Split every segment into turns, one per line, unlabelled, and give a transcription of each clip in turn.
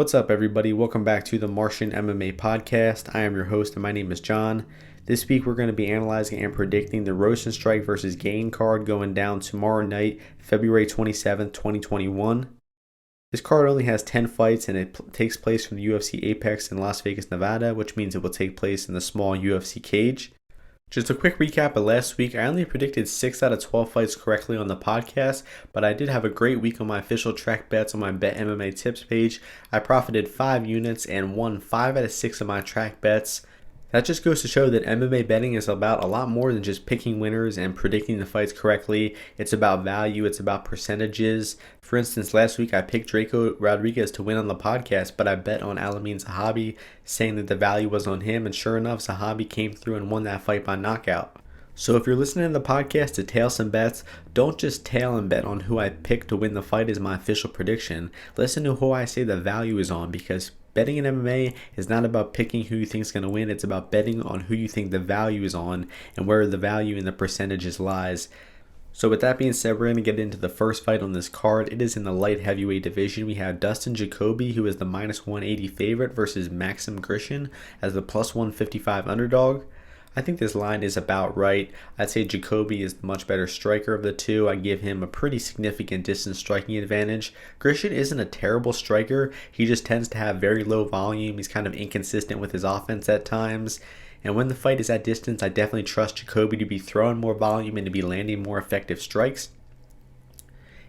What's up, everybody? Welcome back to the Martian MMA podcast. I am your host, and my name is John. This week, we're going to be analyzing and predicting the Rozenstruik versus Gane card going down tomorrow night, February 27th, 2021. This card only has 10 fights, and it takes place from the UFC Apex in Las Vegas, Nevada, which means it will take place in the small UFC cage. Just a quick recap of last week. I only predicted 6 out of 12 fights correctly on the podcast, but I did have a great week on my official track bets on my Bet MMA tips page. I profited 5 units and won 5 out of 6 of my track bets. That just goes to show that MMA betting is about a lot more than just picking winners and predicting the fights correctly. It's about value. It's about percentages. For instance, last week I picked Draco Rodriguez to win on the podcast, but I bet on Alameen Zahabi, saying that the value was on him, and sure enough, Zahabi came through and won that fight by knockout. So if you're listening to the podcast to tail some bets, don't just tail and bet on who I picked to win the fight as my official prediction. Listen to who I say the value is on, because betting in MMA is not about picking who you think is going to win. It's about betting on who you think the value is on and where the value in the percentages lies. So with that being said, we're going to get into the first fight on this card. It is in the light heavyweight division. We have Dustin Jacoby, who is the minus 180 favorite, versus Maxim Grishin as the plus 155 underdog. I think this line is about right. I'd say Jacoby is the much better striker of the two. I give him a pretty significant distance striking advantage. Grishin isn't a terrible striker. He just tends to have very low volume. He's kind of inconsistent with his offense at times. And when the fight is at distance, I definitely trust Jacoby to be throwing more volume and to be landing more effective strikes.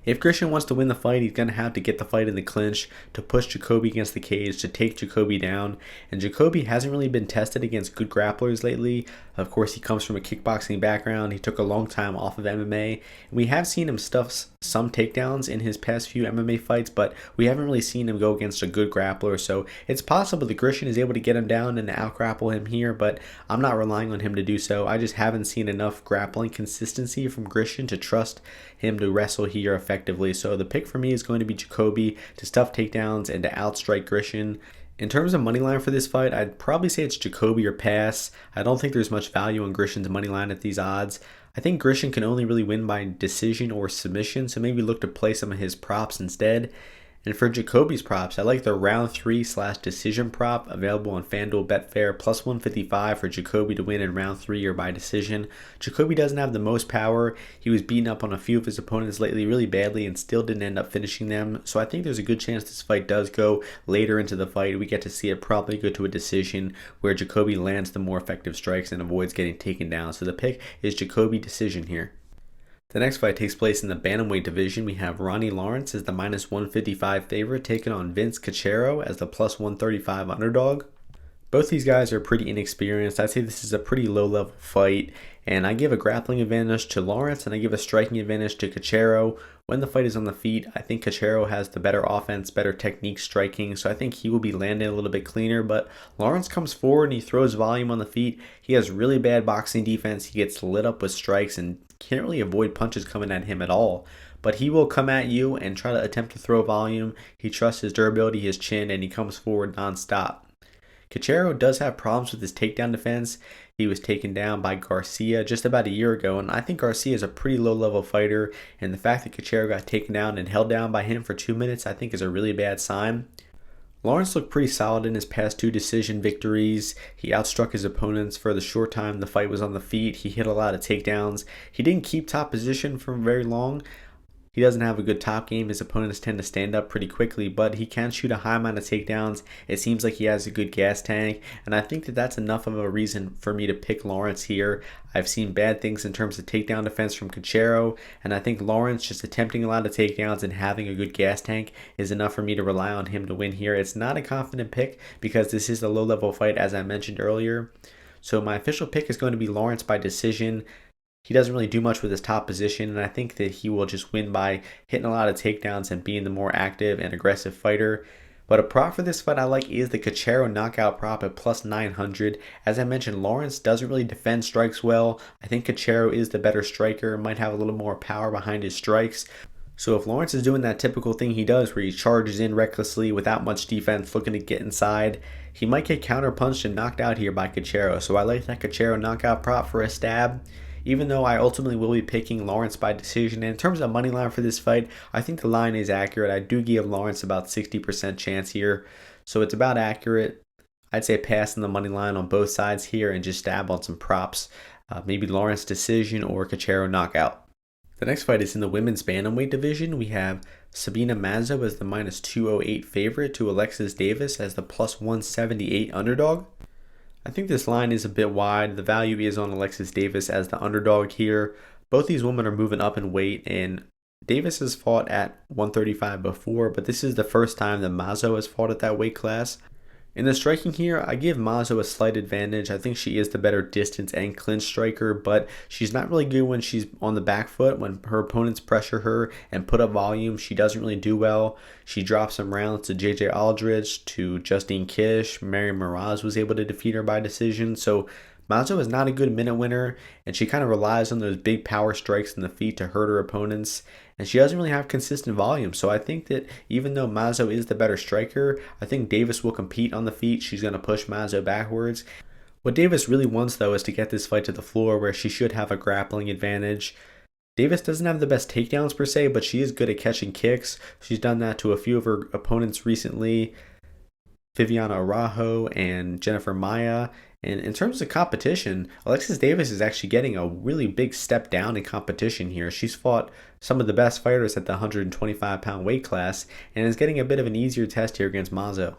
If Grishin wants to win the fight, he's going to have to get the fight in the clinch, to push Jacoby against the cage, to take Jacoby down. And Jacoby hasn't really been tested against good grapplers lately. Of course, he comes from a kickboxing background. He took a long time off of MMA. And we have seen him stuff some takedowns in his past few MMA fights, but we haven't really seen him go against a good grappler. So it's possible that Grishin is able to get him down and out-grapple him here, but I'm not relying on him to do so. I just haven't seen enough grappling consistency from Grishin to trust him to wrestle here effectively. So the pick for me is going to be Jacoby to stuff takedowns and to outstrike Grishin. In terms of money line for this fight, I'd probably say it's Jacoby or pass. I don't think there's much value in Grishin's money line at these odds. I think Grishin can only really win by decision or submission, so maybe look to play some of his props instead. And for Jacoby's props, I like the round 3/decision prop available on FanDuel Betfair, plus 155 for Jacoby to win in round 3 or by decision. Jacoby doesn't have the most power. He was beaten up on a few of his opponents lately really badly and still didn't end up finishing them. So I think there's a good chance this fight does go later into the fight. We get to see it probably go to a decision where Jacoby lands the more effective strikes and avoids getting taken down. So the pick is Jacoby decision here. The next fight takes place in the bantamweight division. We have Ronnie Lawrence as the minus 155 favorite, taking on Lawrence-Cachero as the plus 135 underdog. Both these guys are pretty inexperienced. I'd say this is a pretty low-level fight, and I give a grappling advantage to Lawrence, and I give a striking advantage to Cachero. When the fight is on the feet, I think Cachero has the better offense, better technique striking, so I think he will be landing a little bit cleaner, but Lawrence comes forward and he throws volume on the feet. He has really bad boxing defense. He gets lit up with strikes and can't really avoid punches coming at him at all. But he will come at you and try to attempt to throw volume. He trusts his durability, his chin, and he comes forward nonstop. Cachero does have problems with his takedown defense. He was taken down by Garcia just about a year ago, and I think Garcia is a pretty low-level fighter, and the fact that Cachero got taken down and held down by him for 2 minutes I think is a really bad sign. Lawrence looked pretty solid in his past 2 decision victories. He outstruck his opponents for the short time the fight was on the feet. He hit a lot of takedowns. He didn't keep top position for very long. He doesn't have a good top game. His opponents tend to stand up pretty quickly, but he can shoot a high amount of takedowns. It seems like he has a good gas tank, and I think that that's enough of a reason for me to pick Lawrence here. I've seen bad things in terms of takedown defense from Cachero, and I think Lawrence just attempting a lot of takedowns and having a good gas tank is enough for me to rely on him to win here. It's not a confident pick because this is a low-level fight, as I mentioned earlier. So my official pick is going to be Lawrence by decision. He doesn't really do much with his top position, and I think that he will just win by hitting a lot of takedowns and being the more active and aggressive fighter. But a prop for this fight I like is the Cachero knockout prop at plus 900. As I mentioned, Lawrence doesn't really defend strikes well. I think Cachero is the better striker, might have a little more power behind his strikes. So if Lawrence is doing that typical thing he does where he charges in recklessly without much defense, looking to get inside, he might get counterpunched and knocked out here by Cachero. So I like that Cachero knockout prop for a stab. even though I ultimately will be picking Lawrence by decision. And in terms of money line for this fight, I think the line is accurate. I do give Lawrence about 60% chance here, so it's about accurate. I'd say pass on the money line on both sides here and just stab on some props. Maybe Lawrence decision or Cachero knockout. The next fight is in the women's bantamweight division. We have Davis-Mazo as the -208 favorite to Alexis Davis as the +178 underdog. I think this line is a bit wide. The value is on Alexis Davis as the underdog here. Both these women are moving up in weight, and Davis has fought at 135 before, but this is the first time that Mazo has fought at that weight class. In the striking here, I give Mazo a slight advantage. I think she is the better distance and clinch striker, but she's not really good when she's on the back foot. When her opponents pressure her and put up volume, she doesn't really do well. She drops some rounds to JJ Aldridge, to Justine Kish. Mary Miraz was able to defeat her by decision. So Mazo is not a good minute winner, and she kind of relies on those big power strikes in the feet to hurt her opponents, and she doesn't really have consistent volume. So I think that even though Mazo is the better striker, I think Davis will compete on the feet. She's going to push Mazo backwards. What Davis really wants, though, is to get this fight to the floor where she should have a grappling advantage. Davis doesn't have the best takedowns per se, but she is good at catching kicks. She's done that to a few of her opponents recently, Viviana Araujo and Jennifer Maia. And in terms of competition, Alexis Davis is actually getting a really big step down in competition here. She's fought some of the best fighters at the 125-pound weight class and is getting a bit of an easier test here against Mazo.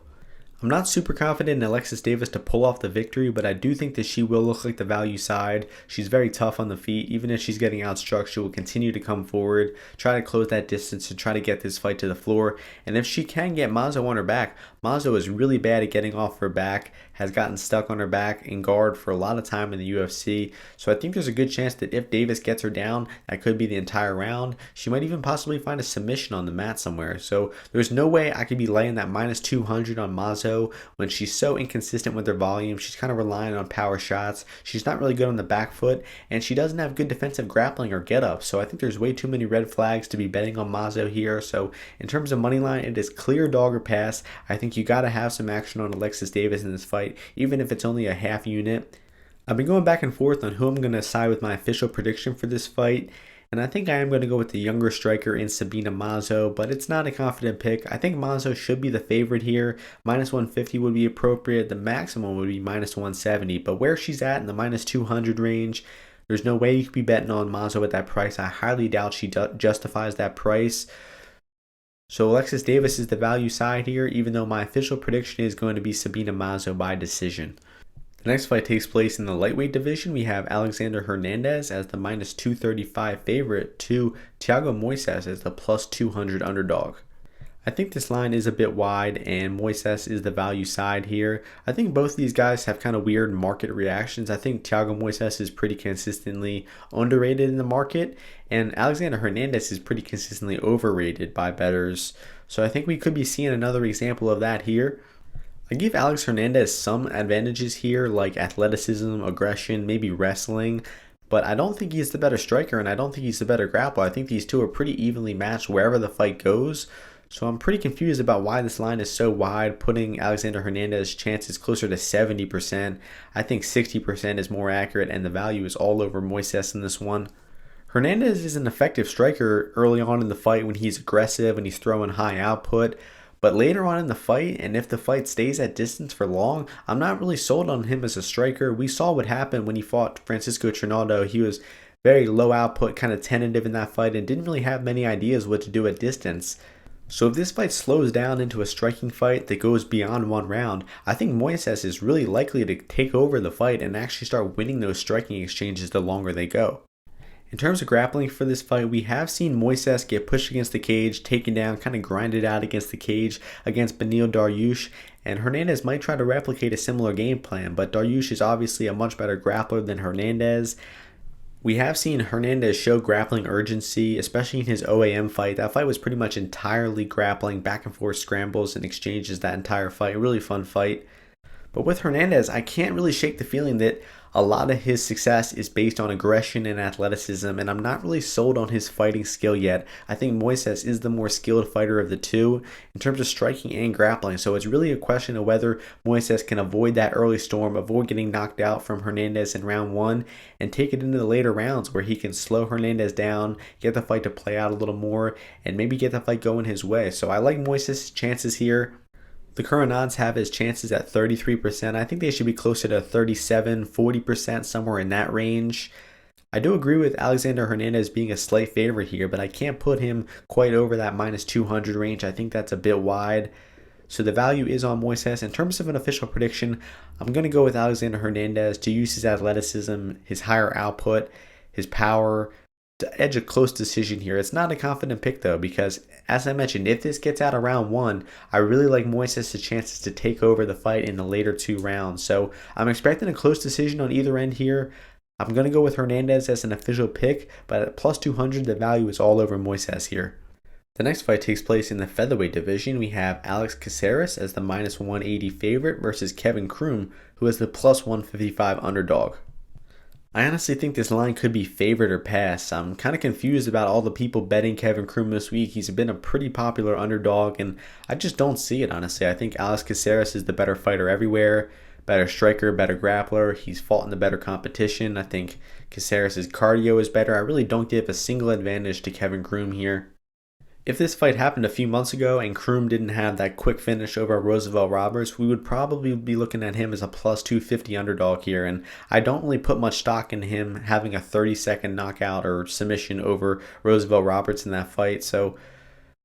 I'm not super confident in Alexis Davis to pull off the victory, but I do think that she will look like the value side. She's very tough on the feet. Even if she's getting outstruck, she will continue to come forward, try to close that distance, and try to get this fight to the floor. And if she can get Mazo on her back, Mazo is really bad at getting off her back, has gotten stuck on her back in guard for a lot of time in the UFC. So I think there's a good chance that if Davis gets her down, that could be the entire round. She might even possibly find a submission on the mat somewhere. So there's no way I could be laying that -200 on Mazo when she's so inconsistent with her volume. She's kind of relying on power shots. She's not really good on the back foot, and she doesn't have good defensive grappling or get up. So I think there's way too many red flags to be betting on Mazo here. So in terms of money line, it is clear dog or pass. I think you got to have some action on Alexis Davis in this fight, even if it's only a half unit. I've been going back and forth on who I'm going to side with my official prediction for this fight, and I think I am going to go with the younger striker in Davis-Mazo, but it's not a confident pick. I think Mazo should be the favorite here. -150 would be appropriate. The maximum would be -170, but where she's at in the -200 range, there's no way you could be betting on Mazo at that price. I highly doubt she justifies that price. So Alexis Davis is the value side here, even though my official prediction is going to be Davis-Mazo by decision. The next fight takes place in the lightweight division. We have Alexander Herandez as the -235 favorite to Thiago Moises as the +200 underdog. I think this line is a bit wide, and Moises is the value side here. I think both these guys have kind of weird market reactions. I think Thiago Moises is pretty consistently underrated in the market, and Alexander Herandez is pretty consistently overrated by bettors. So I think we could be seeing another example of that here. I give Alex Herandez some advantages here, like athleticism, aggression, maybe wrestling, but I don't think he's the better striker, and I don't think he's the better grappler. I think these two are pretty evenly matched wherever the fight goes. So I'm pretty confused about why this line is so wide, putting Alexander Hernandez's chances closer to 70%. I think 60% is more accurate, and the value is all over Moises in this one. Herandez is an effective striker early on in the fight when he's aggressive and he's throwing high output. But later on in the fight, and if the fight stays at distance for long, I'm not really sold on him as a striker. We saw what happened when he fought Francisco Trinaldo. He was very low output, kind of tentative in that fight, and didn't really have many ideas what to do at distance. So if this fight slows down into a striking fight that goes beyond one round, I think Moises is really likely to take over the fight and actually start winning those striking exchanges the longer they go. In terms of grappling for this fight, we have seen Moises get pushed against the cage, taken down, kind of grinded out against the cage against Beneil Dariush, and Herandez might try to replicate a similar game plan, but Dariush is obviously a much better grappler than Herandez. We have seen Herandez show grappling urgency, especially in his OAM fight. That fight was pretty much entirely grappling, back and forth scrambles and exchanges that entire fight. A really fun fight. But with Herandez, I can't really shake the feeling that a lot of his success is based on aggression and athleticism, and I'm not really sold on his fighting skill yet. I think Moises is the more skilled fighter of the two in terms of striking and grappling, so it's really a question of whether Moises can avoid that early storm, avoid getting knocked out from Herandez in round one, and take it into the later rounds where he can slow Herandez down, get the fight to play out a little more, and maybe get the fight going his way. So I like Moises' chances here. The current odds have his chances at 33%. I think they should be closer to 37, 40%, somewhere in that range. I do agree with Alexander Hernandez being a slight favorite here, but I can't put him quite over that minus 200 range. I think that's a bit wide. So the value is on Moises. In terms of an official prediction, I'm going to go with Alexander Hernandez to use his athleticism, his higher output, his power, to edge a close decision here. It's not a confident pick though, because as I mentioned, if this gets out of round one, I really like Moises' chances to take over the fight in the later two rounds. So I'm expecting a close decision on either end here. I'm going to go with Herandez as an official pick, but at plus 200, the value is all over Moises here. The next fight takes place in the featherweight division. We have Alex Caceres as the minus 180 favorite versus Kevin Croom, who is the plus 155 underdog. I honestly think this line could be favored or pass. I'm kind of confused about all the people betting Kevin Croom this week. He's been a pretty popular underdog, and I just don't see it, honestly. I think Alex Caceres is the better fighter everywhere, better striker, better grappler. He's fought in the better competition. I think Caceres' cardio is better. I really don't give a single advantage to Kevin Croom here. If this fight happened a few months ago and Croom didn't have that quick finish over Roosevelt Roberts, we would probably be looking at him as a plus 250 underdog here, and I don't really put much stock in him having a 30-second knockout or submission over Roosevelt Roberts in that fight, so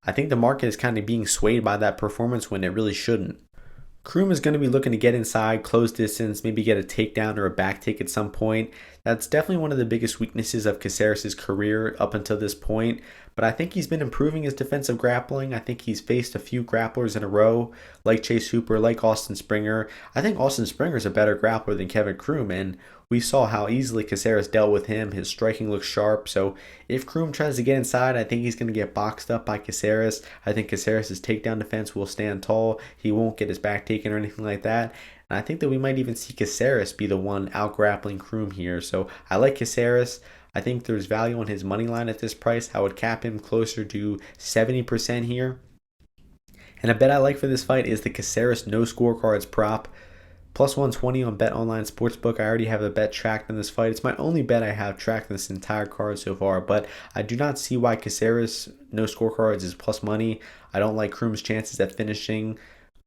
I think the market is kind of being swayed by that performance when it really shouldn't. Croom is going to be looking to get inside, close distance, maybe get a takedown or a back take at some point. That's definitely one of the biggest weaknesses of Caceres' career up until this point, but I think he's been improving his defensive grappling. I think he's faced a few grapplers in a row, like Chase Hooper, like Austin Springer. I think Austin Springer is a better grappler than Kevin Croom, and we saw how easily Caceres dealt with him. His striking looks sharp, so if Croom tries to get inside, I think he's going to get boxed up by Caceres. I think Caceres' takedown defense will stand tall. He won't get his back taken or anything like that. And I think that we might even see Caceres be the one out-grappling Croom here. So I like Caceres. I think there's value on his money line at this price. I would cap him closer to 70% here. And a bet I like for this fight is the Caceres no scorecards prop. Plus 120 on Bet Online Sportsbook. I already have a bet tracked in this fight. It's my only bet I have tracked in this entire card so far, but I do not see why Caceres no scorecards is plus money. I don't like Croom's chances at finishing.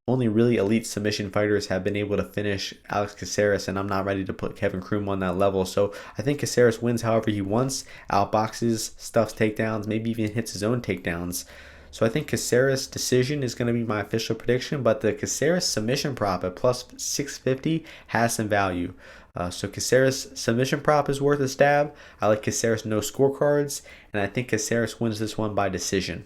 Only really elite submission fighters have been able to finish Alex Caceres, and I'm not ready to put Kevin Croom on that level. So I think Caceres wins however he wants, outboxes, stuffs takedowns, maybe even hits his own takedowns. So I think Caceres decision is going to be my official prediction, but the Caceres submission prop at plus 650 has some value. So Caceres submission prop is worth a stab. I like Caceres no scorecards, and I think Caceres wins this one by decision.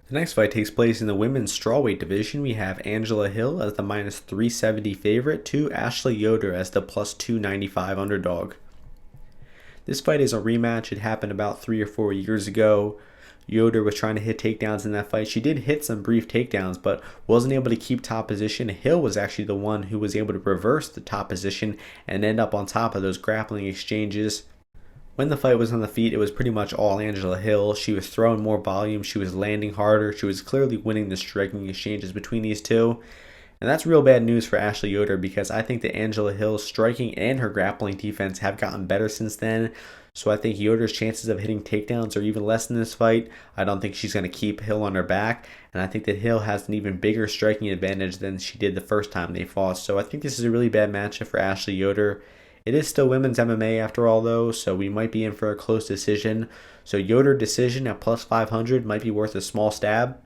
The next fight takes place in the women's strawweight division. We have Angela Hill as the minus 370 favorite to Ashley Yoder as the plus 295 underdog. This fight is a rematch. It happened about 3 or 4 years ago. Yoder was trying to hit takedowns in that fight. She did hit some brief takedowns, but wasn't able to keep top position. Hill was actually the one who was able to reverse the top position and end up on top of those grappling exchanges. When the fight was on the feet, it was pretty much all Angela Hill. She was throwing more volume. She was landing harder. She was clearly winning the striking exchanges between these two. And that's real bad news for Ashley Yoder, because I think that Angela Hill's striking and her grappling defense have gotten better since then. So I think Yoder's chances of hitting takedowns are even less in this fight. I don't think she's going to keep Hill on her back. And I think that Hill has an even bigger striking advantage than she did the first time they fought. So I think this is a really bad matchup for Ashley Yoder. It is still women's MMA after all, though, so we might be in for a close decision. So Yoder decision at plus 500 might be worth a small stab.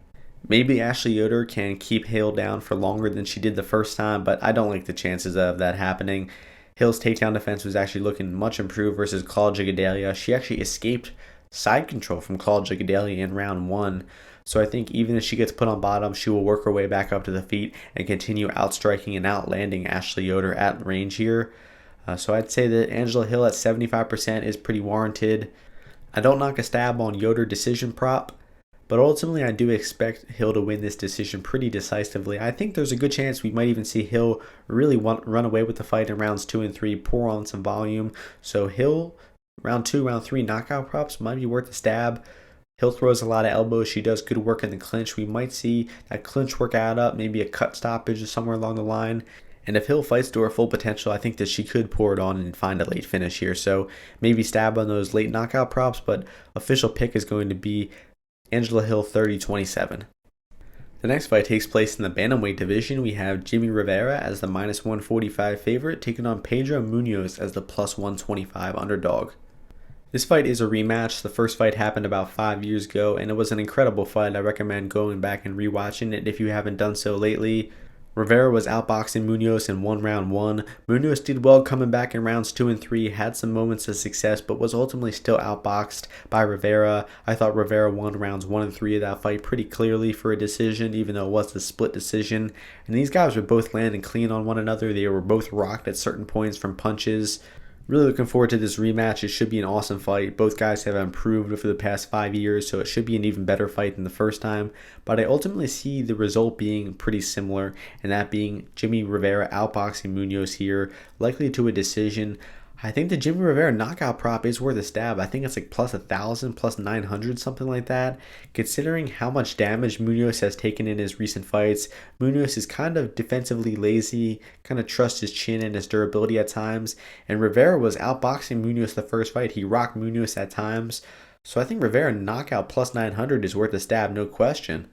Maybe Ashley Yoder can keep Hill down for longer than she did the first time, but I don't like the chances of that happening. Hill's takedown defense was actually looking much improved versus Claudia Gadelha. She actually escaped side control from Claudia Gadelha in round 1. So I think even if she gets put on bottom, she will work her way back up to the feet and continue outstriking and outlanding Ashley Yoder at range here. So I'd say that Angela Hill at 75% is pretty warranted. I don't knock a stab on Yoder decision prop, but ultimately I do expect Hill to win this decision pretty decisively. I think there's a good chance we might even see Hill really run away with the fight in rounds 2 and 3, pour on some volume. So Hill, round 2, round 3 knockout props might be worth a stab. Hill throws a lot of elbows. She does good work in the clinch. We might see that clinch work add up, maybe a cut stoppage or somewhere along the line. And if Hill fights to her full potential, I think that she could pour it on and find a late finish here. So maybe stab on those late knockout props, but official pick is going to be Angela Hill 30-27. The next fight takes place in the bantamweight division. We have Jacoby-Rivera as the minus 145 favorite, taking on Pedro Munhoz as the plus 125 underdog. This fight is a rematch. The first fight happened about 5 years ago, and it was an incredible fight. I recommend going back and rewatching it if you haven't done so lately. Rivera was outboxing Munhoz in round 1. Munhoz did well coming back in rounds 2 and 3, had some moments of success, but was ultimately still outboxed by Rivera. I thought Rivera won rounds 1 and 3 of that fight pretty clearly for a decision, even though it was a split decision. And these guys were both landing clean on one another. They were both rocked at certain points from punches. Really looking forward to this rematch. It should be an awesome fight. Both guys have improved over the past 5 years, so it should be an even better fight than the first time. But I ultimately see the result being pretty similar, and that being Jacoby-Rivera outboxing Munhoz here, likely to a decision. I think the Jacoby-Rivera knockout prop is worth a stab. I think it's like plus 1,000, plus 900, something like that. Considering how much damage Munhoz has taken in his recent fights, Munhoz is kind of defensively lazy, kind of trusts his chin and his durability at times. And Rivera was outboxing Munhoz the first fight. He rocked Munhoz at times. So I think Rivera knockout plus 900 is worth a stab, no question.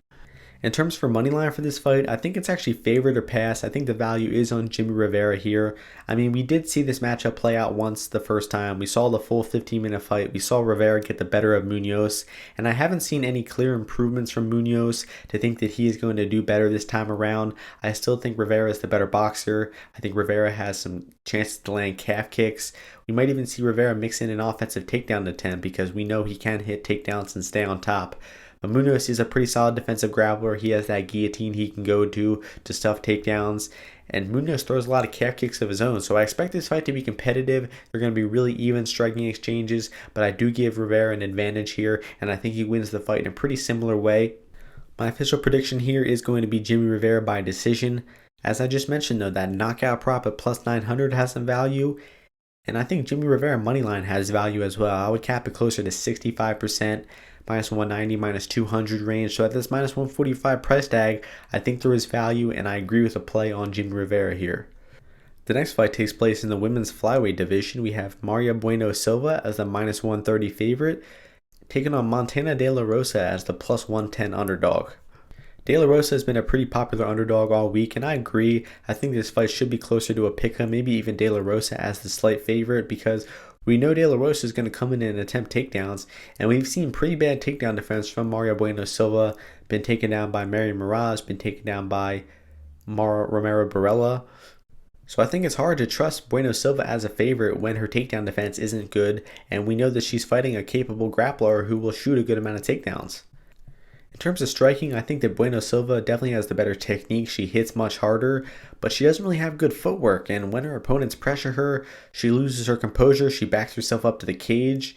In terms for money line for this fight, I think it's actually favored or pass. I think the value is on Jacoby-Rivera here. I mean, we did see this matchup play out once the first time. We saw the full 15-minute fight. We saw Rivera get the better of Munhoz, and I haven't seen any clear improvements from Munhoz to think that he is going to do better this time around. I still think Rivera is the better boxer. I think Rivera has some chances to land calf kicks. We might even see Rivera mix in an offensive takedown attempt because we know he can hit takedowns and stay on top. But Munhoz is a pretty solid defensive grappler. He has that guillotine he can go to stuff takedowns. And Munhoz throws a lot of calf kicks of his own. So I expect this fight to be competitive. They're going to be really even striking exchanges. But I do give Rivera an advantage here. And I think he wins the fight in a pretty similar way. My official prediction here is going to be Jacoby-Rivera by decision. As I just mentioned though, that knockout prop at plus 900 has some value. And I think Jacoby-Rivera moneyline has value as well. I would cap it closer to 65%. Minus 190, minus 200 range. So at this minus 145 price tag, I think there is value, and I agree with the play on Jacoby-Rivera here. The next fight takes place in the women's flyweight division. We have Maria Bueno Silva as the minus 130 favorite, taking on Montana De La Rosa as the plus 110 underdog. De La Rosa has been a pretty popular underdog all week, and I agree. I think this fight should be closer to a pick-em, maybe even De La Rosa as the slight favorite, because we know De La Rosa is going to come in and attempt takedowns, and we've seen pretty bad takedown defense from Maria Bueno Silva. Been taken down by Mary Mirage, been taken down by Mara Romero Barella. So I think it's hard to trust Bueno Silva as a favorite when her takedown defense isn't good, and we know that she's fighting a capable grappler who will shoot a good amount of takedowns. In terms of striking, I think that Bueno Silva definitely has the better technique. She hits much harder, but she doesn't really have good footwork, and when her opponents pressure her, she loses her composure, she backs herself up to the cage.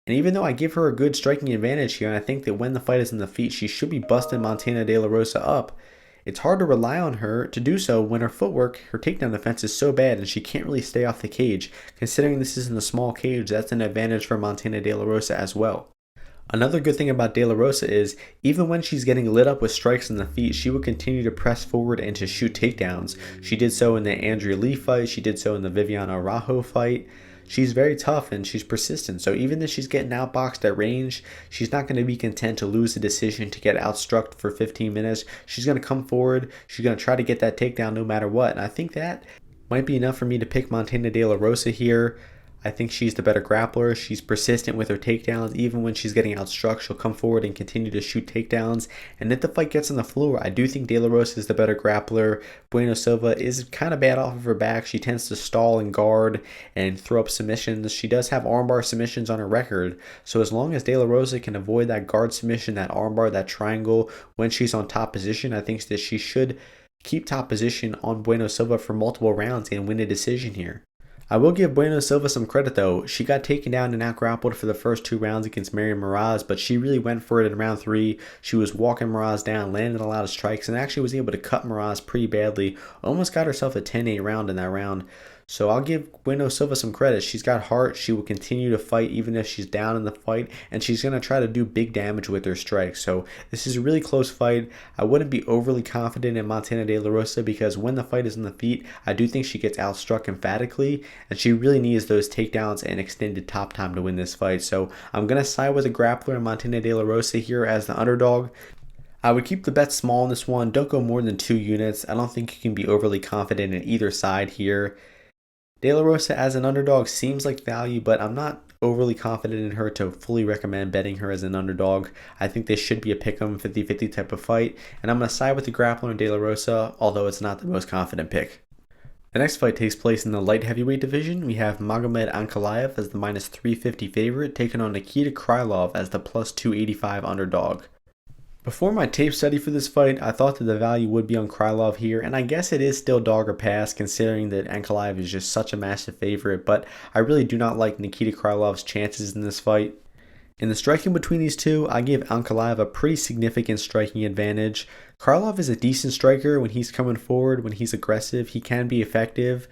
And even though I give her a good striking advantage here, and I think that when the fight is in the feet, she should be busting Montana De La Rosa up, it's hard to rely on her to do so when her footwork, her takedown defense is so bad and she can't really stay off the cage. Considering this is in a small cage, that's an advantage for Montana De La Rosa as well. Another good thing about De La Rosa is, even when she's getting lit up with strikes in the feet, she will continue to press forward and to shoot takedowns. She did so in the Andrea Lee fight, she did so in the Viviana Araujo fight. She's very tough and she's persistent, so even if she's getting outboxed at range, she's not going to be content to lose the decision to get outstruck for 15 minutes. She's going to come forward, she's going to try to get that takedown no matter what, and I think that might be enough for me to pick Montana De La Rosa here. I think she's the better grappler. She's persistent with her takedowns. Even when she's getting outstruck, she'll come forward and continue to shoot takedowns. And if the fight gets on the floor, I do think De La Rosa is the better grappler. Bueno Silva is kind of bad off of her back. She tends to stall and guard and throw up submissions. She does have armbar submissions on her record. So as long as De La Rosa can avoid that guard submission, that armbar, that triangle when she's on top position, I think that she should keep top position on Bueno Silva for multiple rounds and win a decision here. I will give Bueno Silva some credit though. She got taken down and out-grappled for the first 2 rounds against Marion Moraz, but she really went for it in round 3. She was walking Moraz down, landed a lot of strikes, and actually was able to cut Moraz pretty badly. Almost got herself a 10-8 round in that round. So I'll give Bueno Silva some credit. She's got heart. She will continue to fight even if she's down in the fight, and she's going to try to do big damage with her strikes. So this is a really close fight. I wouldn't be overly confident in Montana De La Rosa because when the fight is on the feet, I do think she gets outstruck emphatically, and she really needs those takedowns and extended top time to win this fight. So I'm going to side with a grappler in Montana De La Rosa here as the underdog. I would keep the bet small in this one. Don't go more than 2 units. I don't think you can be overly confident in either side here. De La Rosa as an underdog seems like value, but I'm not overly confident in her to fully recommend betting her as an underdog. I think this should be a pick'em 50-50 type of fight, and I'm going to side with the grappler in De La Rosa, although it's not the most confident pick. The next fight takes place in the light heavyweight division. We have Magomed Ankalaev as the minus 350 favorite, taking on Nikita-Krylov as the plus 285 underdog. Before my tape study for this fight, I thought that the value would be on Krylov here, and I guess it is still dog or pass considering that Ankalaev is just such a massive favorite, but I really do not like Nikita Krylov's chances in this fight. In the striking between these two, I give Ankalaev a pretty significant striking advantage. Krylov is a decent striker when he's coming forward, when he's aggressive, he can be effective.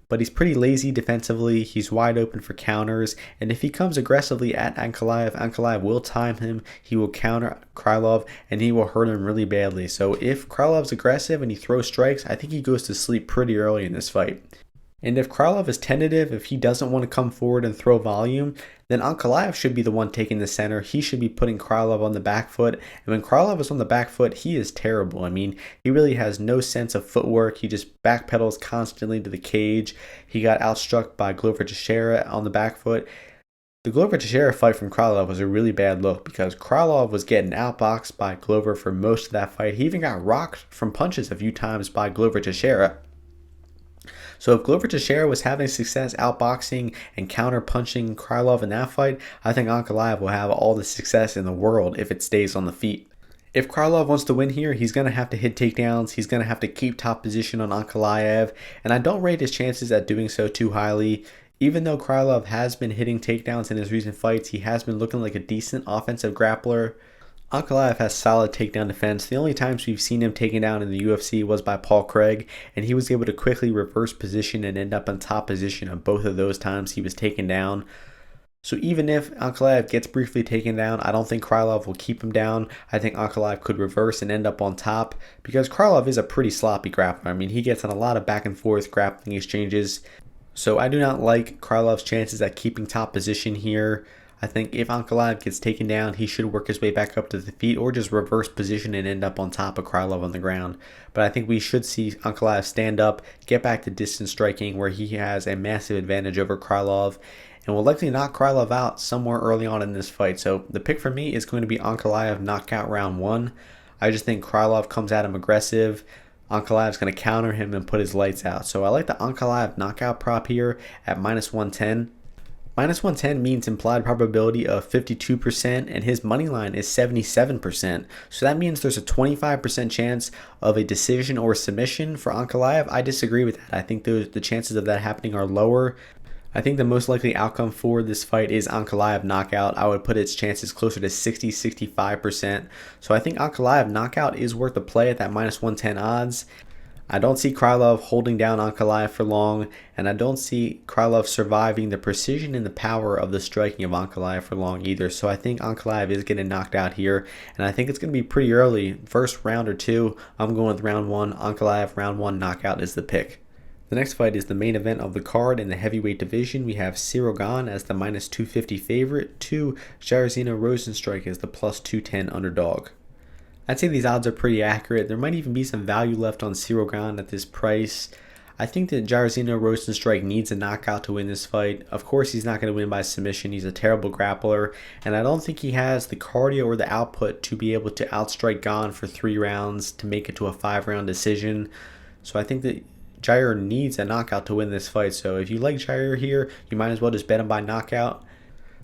But he's pretty lazy defensively, he's wide open for counters, and if he comes aggressively at Ankalaev, Ankalaev will time him, he will counter Krylov, and he will hurt him really badly. So if Krylov's aggressive and he throws strikes, I think he goes to sleep pretty early in this fight. And if Krylov is tentative, if he doesn't want to come forward and throw volume, then Ankalaev should be the one taking the center. He should be putting Krylov on the back foot. And when Krylov is on the back foot, he is terrible. I mean, he really has no sense of footwork. He just backpedals constantly to the cage. He got outstruck by Glover Teixeira on the back foot. The Glover Teixeira fight from Krylov was a really bad look because Krylov was getting outboxed by Glover for most of that fight. He even got rocked from punches a few times by Glover Teixeira. So if Glover Teixeira was having success outboxing and counter-punching Krylov in that fight, I think Ankalaev will have all the success in the world if it stays on the feet. If Krylov wants to win here, he's going to have to hit takedowns, he's going to have to keep top position on Ankalaev, and I don't rate his chances at doing so too highly. Even though Krylov has been hitting takedowns in his recent fights, he has been looking like a decent offensive grappler. Ankalaev has solid takedown defense. The only times we've seen him taken down in the UFC was by Paul Craig, and he was able to quickly reverse position and end up in top position on both of those times he was taken down. So even if Ankalaev gets briefly taken down, I don't think Krylov will keep him down. I think Ankalaev could reverse and end up on top because Krylov is a pretty sloppy grappler. I mean, he gets in a lot of back and forth grappling exchanges. So I do not like Krylov's chances at keeping top position here. I think if Ankalaev gets taken down, he should work his way back up to the feet or just reverse position and end up on top of Krylov on the ground. But I think we should see Ankalaev stand up, get back to distance striking where he has a massive advantage over Krylov, and will likely knock Krylov out somewhere early on in this fight. So the pick for me is going to be Ankalaev knockout round 1. I just think Krylov comes at him aggressive. Ankalaev's going to counter him and put his lights out. So I like the Ankalaev knockout prop here at minus 110. Minus 110 means implied probability of 52%, and his money line is 77%. So that means there's a 25% chance of a decision or submission for Ankalaev. I disagree with that. I think the chances of that happening are lower. I think the most likely outcome for this fight is Ankalaev knockout. I would put its chances closer to 60-65%. So I think Ankalaev knockout is worth a play at that minus 110 odds. I don't see Krylov holding down Ankalaev for long, and I don't see Krylov surviving the precision and the power of the striking of Ankalaev for long either. So I think Ankalaev is getting knocked out here, and I think it's going to be pretty early. First round or two, I'm going with round 1. Ankalaev round 1 knockout is the pick. The next fight is the main event of the card in the heavyweight division. We have Caceres-Croom as the minus 250 favorite to Jairzinho Rozenstruik as the plus 210 underdog. I'd say these odds are pretty accurate. There might even be some value left on Caceres-Croom at this price. I think that Jairzinho Rozenstruik needs a knockout to win this fight. Of course, he's not going to win by submission. He's a terrible grappler, and I don't think he has the cardio or the output to be able to outstrike Gane for 3 rounds to make it to a 5-round decision. So I think that Jair needs a knockout to win this fight. So if you like Jair here, you might as well just bet him by knockout.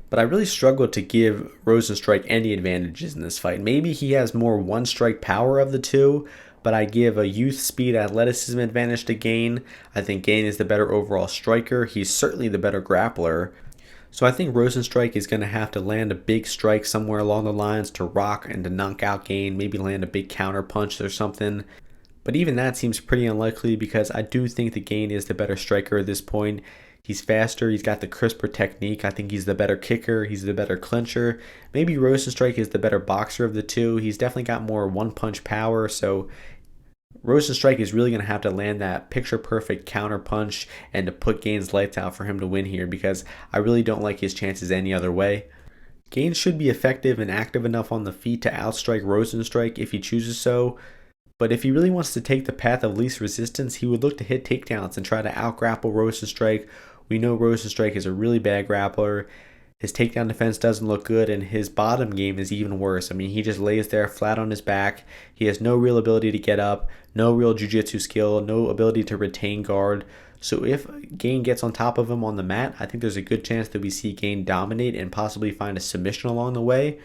But I really struggle to give Rozenstruik any advantages in this fight. Maybe he has more one-strike power of the two, but I give a youth, speed, athleticism advantage to Gane. I think Gane is the better overall striker. He's certainly the better grappler. So I think Rozenstruik is going to have to land a big strike somewhere along the lines to rock and to knock out Gane, maybe land a big counter punch or something. But even that seems pretty unlikely because I do think that Gane is the better striker at this point. He's faster, he's got the crisper technique. I think he's the better kicker, he's the better clincher. Maybe Rozenstruik is the better boxer of the two. He's definitely got more one-punch power, so Rozenstruik is really going to have to land that picture-perfect counter punch and to put Gane's lights out for him to win here because I really don't like his chances any other way. Gane should be effective and active enough on the feet to outstrike Rozenstruik if he chooses so. But if he really wants to take the path of least resistance, he would look to hit takedowns and try to out-grapple Rozenstruik. We know Rozenstruik is a really bad grappler. His takedown defense doesn't look good, and his bottom game is even worse. I mean, he just lays there flat on his back. He has no real ability to get up, no real jiu-jitsu skill, no ability to retain guard. So if Gane gets on top of him on the mat, I think there's a good chance that we see Gane dominate and possibly find a submission along the way.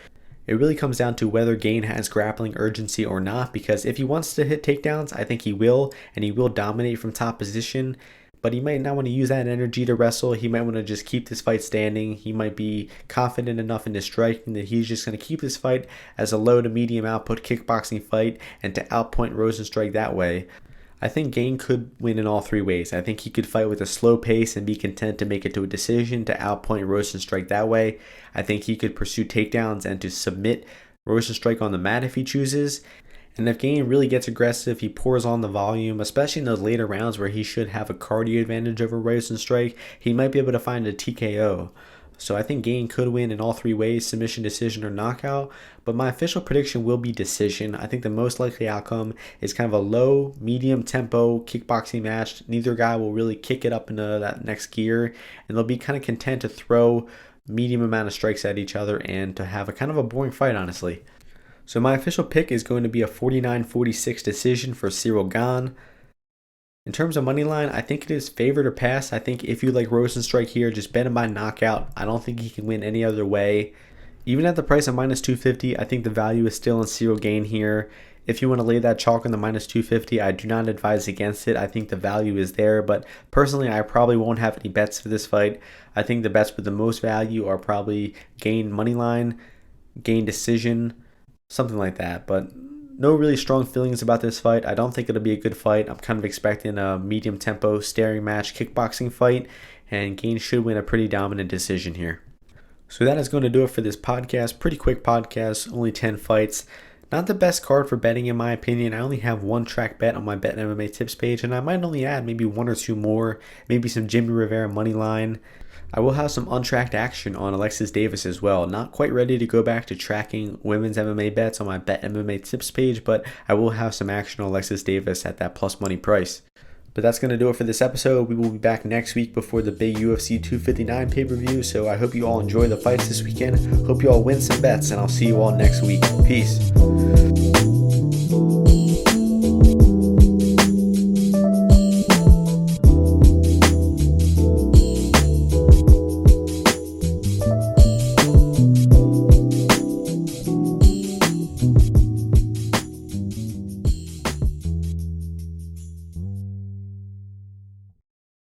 It really comes down to whether Gane has grappling urgency or not, because if he wants to hit takedowns, I think he will, and he will dominate from top position. But he might not want to use that energy to wrestle. He might want to just keep this fight standing. He might be confident enough in his striking that he's just going to keep this fight as a low to medium output kickboxing fight and to outpoint Rozenstruik that way. I think Gane could win in all three ways. I think he could fight with a slow pace and be content to make it to a decision to outpoint Rozenstruik that way. I think he could pursue takedowns and to submit Rozenstruik on the mat if he chooses. And if Gane really gets aggressive, he pours on the volume, especially in those later rounds where he should have a cardio advantage over Rozenstruik, he might be able to find a TKO. So I think Gane could win in all three ways, submission, decision, or knockout. But my official prediction will be decision. I think the most likely outcome is kind of a low, medium tempo kickboxing match. Neither guy will really kick it up into that next gear. And they'll be kind of content to throw medium amount of strikes at each other and to have a kind of a boring fight, honestly. So my official pick is going to be a 49-46 decision for Gane. In terms of money line, I think it is favored or pass. I think if you like Rozenstruik here, just bet him by knockout. I don't think he can win any other way. Even at the price of minus 250, I think the value is still in Gane here. If you want to lay that chalk on the minus 250, I do not advise against it. I think the value is there, but personally, I probably won't have any bets for this fight. I think the bets with the most value are probably Gane money line, Gane decision, something like that. But no really strong feelings about this fight. I don't think it'll be a good fight. I'm kind of expecting a medium tempo staring match kickboxing fight, and Gane should win a pretty dominant decision here. So that is going to do it for this podcast. Pretty quick podcast, only 10 fights. Not the best card for betting in my opinion. I only have one track bet on my Bet MMA tips page, and I might only add maybe one or two more, maybe some Jimmy Rivera money line. I will have some untracked action on Alexis Davis as well. Not quite ready to go back to tracking women's MMA bets on my Bet MMA tips page, but I will have some action on Alexis Davis at that plus money price. But that's going to do it for this episode. We will be back next week before the big UFC 259 pay-per-view, so I hope you all enjoy the fights this weekend. Hope you all win some bets, and I'll see you all next week. Peace.